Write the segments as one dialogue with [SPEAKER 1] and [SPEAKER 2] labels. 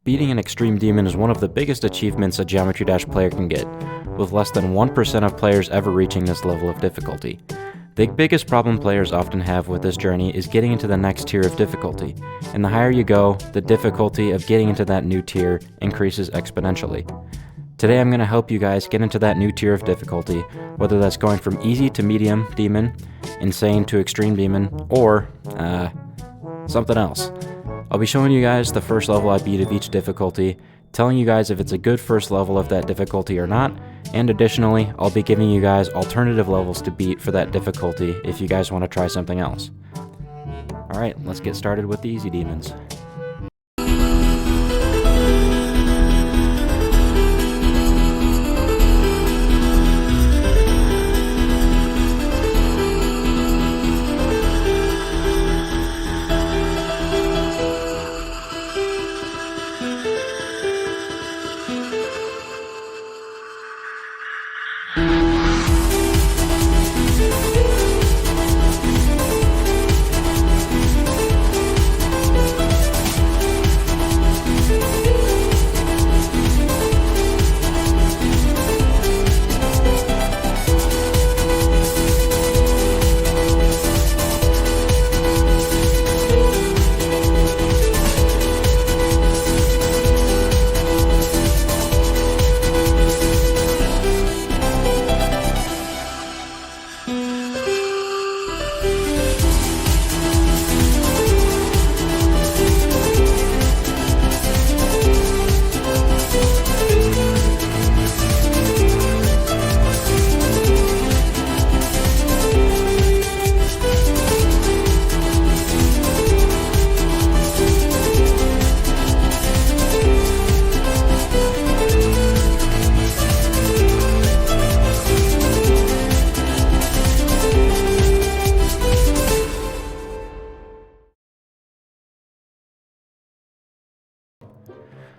[SPEAKER 1] Beating an Extreme Demon is one of the biggest achievements a Geometry Dash player can get, with less than 1% of players ever reaching this level of difficulty. The biggest problem players often have with this journey is getting into the next tier of difficulty, and the higher you go, the difficulty of getting into that new tier increases exponentially. Today I'm going to help you guys get into that new tier of difficulty, whether that's going from easy to medium demon, insane to extreme demon, or, something else. I'll be showing you guys the first level I beat of each difficulty, telling you guys if it's a good first level of that difficulty or not, and additionally, I'll be giving you guys alternative levels to beat for that difficulty if you guys want to try something else. Alright, let's get started with the easy demons.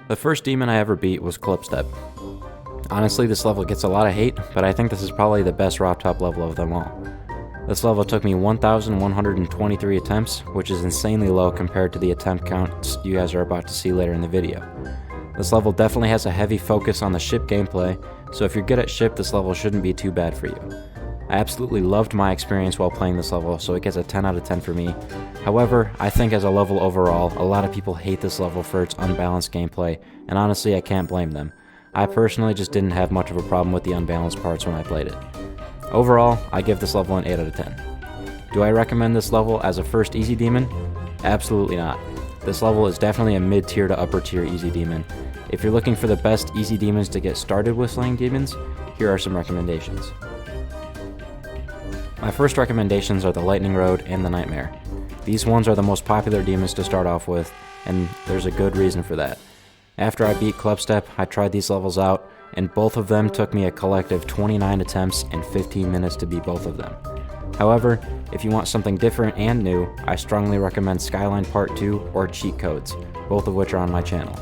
[SPEAKER 1] The first demon I ever beat was Clipstep. Honestly, this level gets a lot of hate, but I think this is probably the best rock top level of them all. This level took me 1,123 attempts, which is insanely low compared to the attempt counts you guys are about to see later in the video. This level definitely has a heavy focus on the ship gameplay, so if you're good at ship, this level shouldn't be too bad for you. I absolutely loved my experience while playing this level, so it gets a 10 out of 10 for me. However, I think as a level overall, a lot of people hate this level for its unbalanced gameplay, and honestly I can't blame them. I personally just didn't have much of a problem with the unbalanced parts when I played it. Overall, I give this level an 8 out of 10. Do I recommend this level as a first easy demon? Absolutely not. This level is definitely a mid-tier to upper tier easy demon. If you're looking for the best easy demons to get started with slaying demons, here are some recommendations. My first recommendations are the Lightning Road and the Nightmare. These ones are the most popular demons to start off with, and there's a good reason for that. After I beat Clubstep, I tried these levels out, and both of them took me a collective 29 attempts and 15 minutes to beat both of them. However, if you want something different and new, I strongly recommend Skyline Part 2 or Cheat Codes, both of which are on my channel.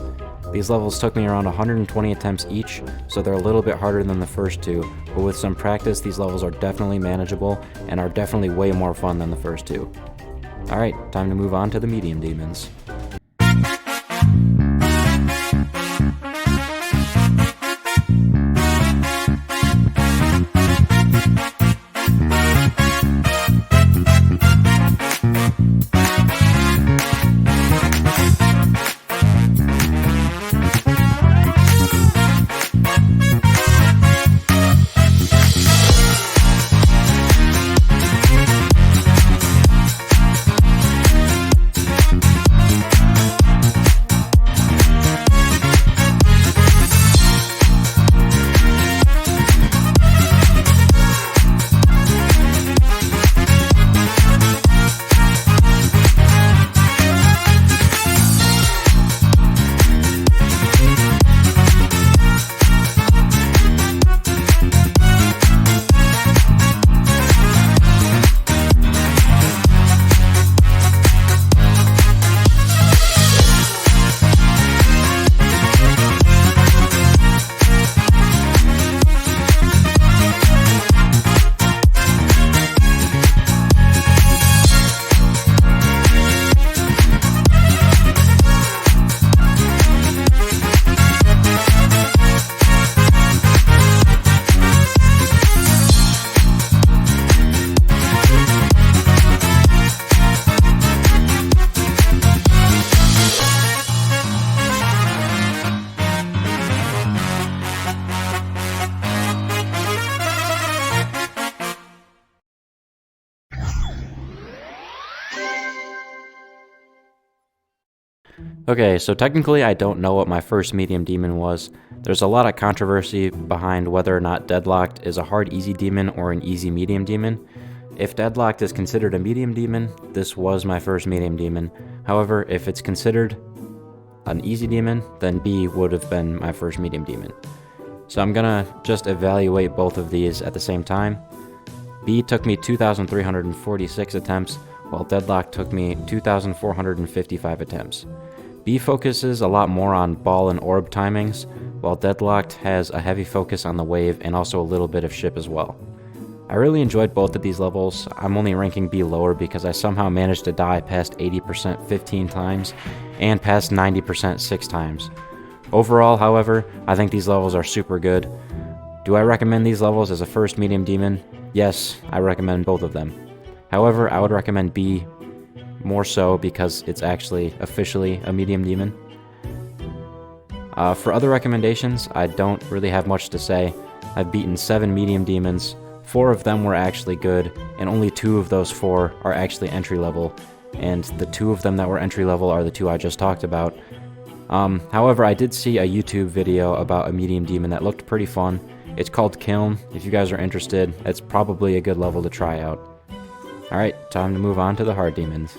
[SPEAKER 1] These levels took me around 120 attempts each, so they're a little bit harder than the first two, but with some practice these levels are definitely manageable and are definitely way more fun than the first two. Alright, time to move on to the medium demons. Okay, so technically I don't know what my first medium demon was. There's a lot of controversy behind whether or not Deadlocked is a hard easy demon or an easy medium demon. If Deadlocked is considered a medium demon, this was my first medium demon. However, if it's considered an easy demon, then B would have been my first medium demon. So I'm gonna just evaluate both of these at the same time. B took me 2,346 attempts, while Deadlock took me 2,455 attempts. B focuses a lot more on ball and orb timings, while Deadlocked has a heavy focus on the wave and also a little bit of ship as well. I really enjoyed both of these levels. I'm only ranking B lower because I somehow managed to die past 80% 15 times and past 90% 6 times. Overall, however, I think these levels are super good. Do I recommend these levels as a first medium demon? Yes, I recommend both of them. However, I would recommend B more so because it's actually officially a medium demon. For other recommendations, I don't really have much to say. I've beaten 7 medium demons, 4 of them were actually good, and only 2 of those 4 are actually entry level, and the 2 of them that were entry level are the 2 I just talked about. However, I did see a YouTube video about a medium demon that looked pretty fun. It's called Kiln. If you guys are interested, it's probably a good level to try out. Alright, time to move on to the hard demons.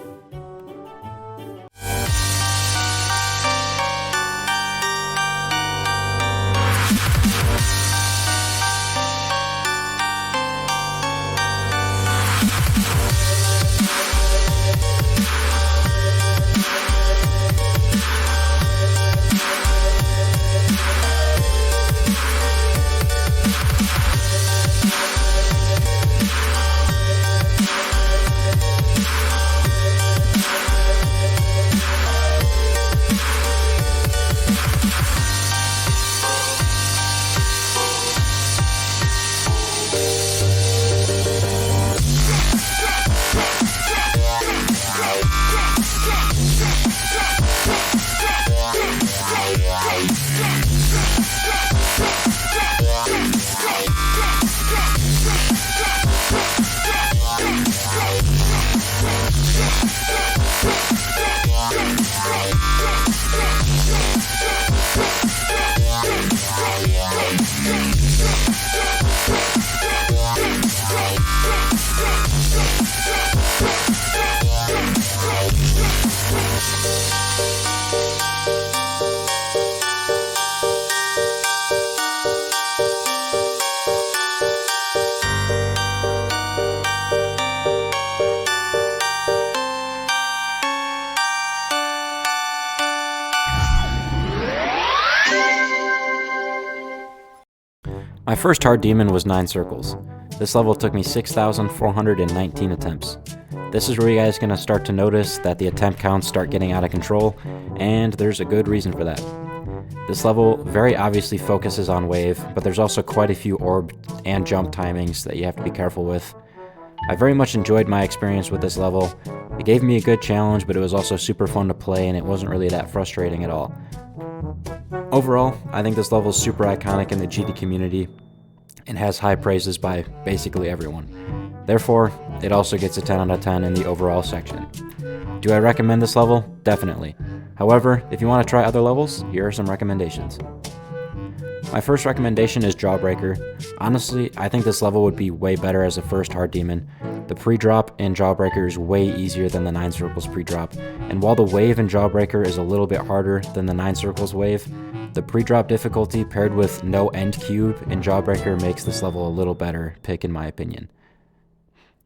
[SPEAKER 1] My first hard demon was 9 circles. This level took me 6,419 attempts. This is where you guys are going to start to notice that the attempt counts start getting out of control, and there's a good reason for that. This level very obviously focuses on wave, but there's also quite a few orb and jump timings that you have to be careful with. I very much enjoyed my experience with this level. It gave me a good challenge, but it was also super fun to play, and it wasn't really that frustrating at all. Overall, I think this level is super iconic in the GD community and has high praises by basically everyone. Therefore, it also gets a 10 out of 10 in the overall section. Do I recommend this level? Definitely. However, if you want to try other levels, here are some recommendations. My first recommendation is Jawbreaker. Honestly, I think this level would be way better as a first hard demon. The pre-drop in Jawbreaker is way easier than the 9 circles pre-drop, and while the wave in Jawbreaker is a little bit harder than the 9 circles wave, the pre-drop difficulty paired with no end cube in Jawbreaker makes this level a little better pick in my opinion.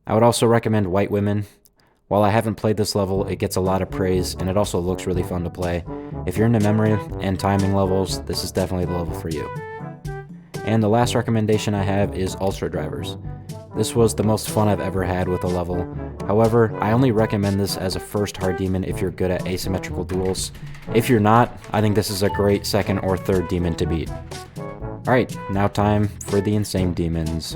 [SPEAKER 1] I would also recommend White Women. While I haven't played this level, it gets a lot of praise and it also looks really fun to play. If you're into memory and timing levels, this is definitely the level for you. And the last recommendation I have is Ultra Drivers. This was the most fun I've ever had with a level. However, I only recommend this as a first hard demon if you're good at asymmetrical duels. If you're not, I think this is a great second or third demon to beat. Alright, now time for the insane demons.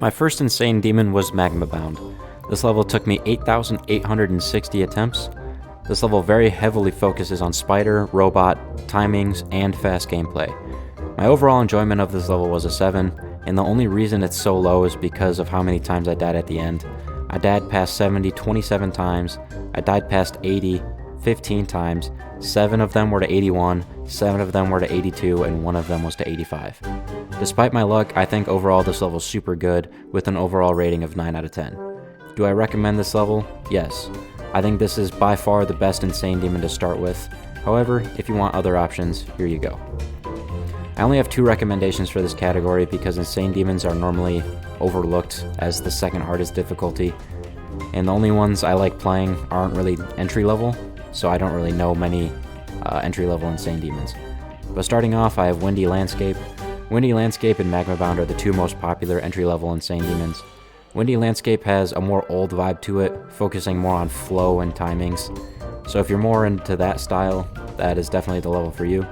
[SPEAKER 1] My first Insane Demon was Magma Bound. This level took me 8,860 attempts. This level very heavily focuses on spider, robot, timings, and fast gameplay. My overall enjoyment of this level was a 7, and the only reason it's so low is because of how many times I died at the end. I died past 70 27 times, I died past 80 15 times, 7 of them were to 81, 7 of them were to 82, and 1 of them was to 85. Despite my luck, I think overall this level is super good, with an overall rating of 9 out of 10. Do I recommend this level? Yes. I think this is by far the best Insane Demon to start with. However, if you want other options, here you go. I only have 2 recommendations for this category because Insane Demons are normally overlooked as the second hardest difficulty, and the only ones I like playing aren't really entry level, so I don't really know many entry level Insane Demons. But starting off, I have Windy Landscape. Windy Landscape and Magma Bound are the 2 most popular entry level Insane Demons. Windy Landscape has a more old vibe to it, focusing more on flow and timings. So if you're more into that style, that is definitely the level for you.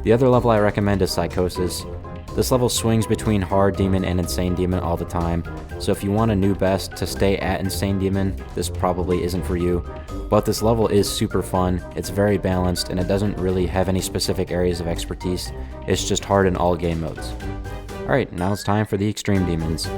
[SPEAKER 1] The other level I recommend is Psychosis. This level swings between Hard Demon and Insane Demon all the time, so if you want a new best to stay at Insane Demon, this probably isn't for you. But this level is super fun, it's very balanced, and it doesn't really have any specific areas of expertise. It's just hard in all game modes. Alright, now it's time for the Extreme Demons.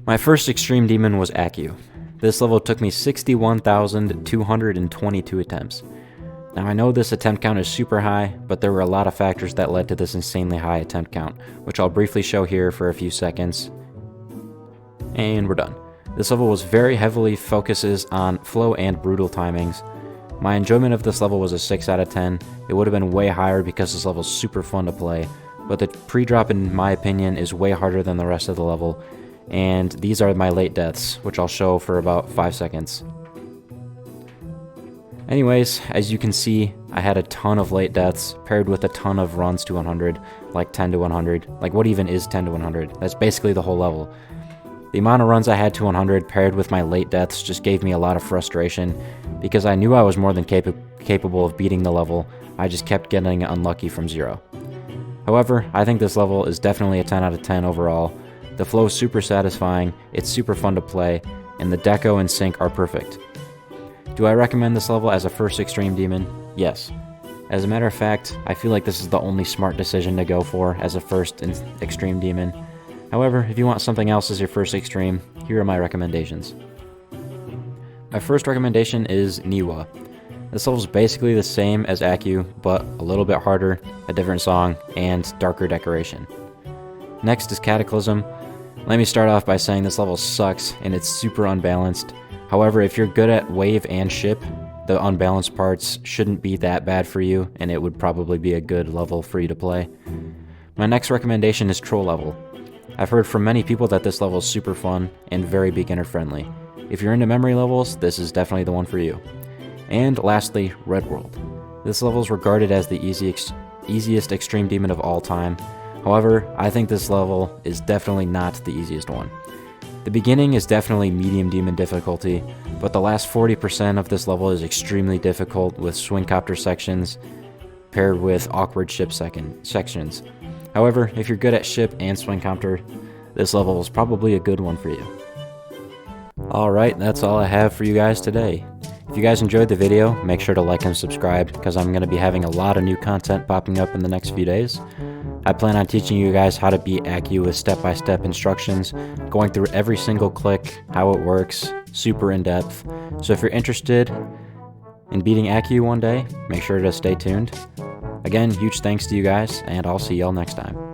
[SPEAKER 1] My first Extreme Demon was Accu. This level took me 61,222 attempts. Now I know this attempt count is super high, but there were a lot of factors that led to this insanely high attempt count, which I'll briefly show here for a few seconds. And we're done. This level was very heavily focuses on flow and brutal timings. My enjoyment of this level was a 6 out of 10. It would have been way higher because this level is super fun to play, but the pre-drop in my opinion is way harder than the rest of the level. And these are my late deaths, which I'll show for about 5 seconds. Anyways, as you can see, I had a ton of late deaths paired with a ton of runs to 100, like 10 to 100. Like what even is 10 to 100? That's basically the whole level. The amount of runs I had to 100 paired with my late deaths just gave me a lot of frustration because I knew I was more than capable of beating the level. I just kept getting unlucky from 0. However, I think this level is definitely a 10 out of 10 overall. The flow is super satisfying, it's super fun to play, and the deco and sync are perfect. Do I recommend this level as a first Extreme Demon? Yes. As a matter of fact, I feel like this is the only smart decision to go for as a first Extreme Demon. However, if you want something else as your first Extreme, here are my recommendations. My first recommendation is Niwa. This level is basically the same as Accu, but a little bit harder, a different song, and darker decoration. Next is Cataclysm. Let me start off by saying this level sucks and it's super unbalanced. However, if you're good at wave and ship, the unbalanced parts shouldn't be that bad for you, and it would probably be a good level for you to play. My next recommendation is Troll Level. I've heard from many people that this level is super fun and very beginner friendly. If you're into memory levels, this is definitely the one for you. And lastly, Red World. This level is regarded as the easiest Extreme Demon of all time. However, I think this level is definitely not the easiest one. The beginning is definitely medium demon difficulty, but the last 40% of this level is extremely difficult with swingcopter sections paired with awkward ship sections. However, if you're good at ship and swingcopter, this level is probably a good one for you. Alright, that's all I have for you guys today. If you guys enjoyed the video, make sure to like and subscribe because I'm going to be having a lot of new content popping up in the next few days. I plan on teaching you guys how to beat Accu with step-by-step instructions, going through every single click, how it works, super in-depth. So if you're interested in beating Accu one day, make sure to stay tuned. Again, huge thanks to you guys, and I'll see y'all next time.